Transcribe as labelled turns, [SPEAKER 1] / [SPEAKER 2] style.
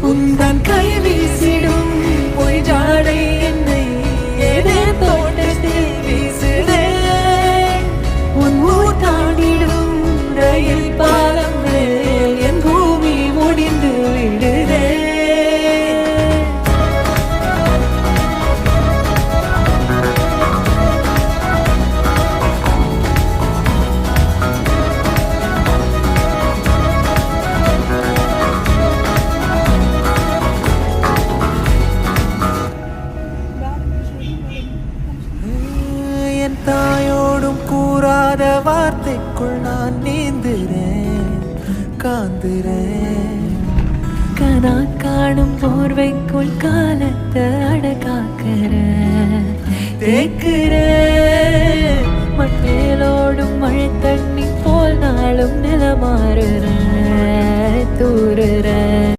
[SPEAKER 1] உந்தன் கை வீசிடும் பொய் ஜாடை என்னை ஏதே தோட்டத்தில் வீசுதே உன் ஊர் தாண்டிடும் ரயில் பாலம் மேல் என் பூமி முடிந்து விடுதே என் தாயோடும் கூறாத வார்த்தைக்குள் நான் நீந்துறேன் காந்துறேன் கனா காணும் போர்வைக்குள் காலத்தை அடக்காக்கிற தேக்குற மட்டேலோடும் மழை தண்ணி போல் நாளும் நிலமாறுற தூறுற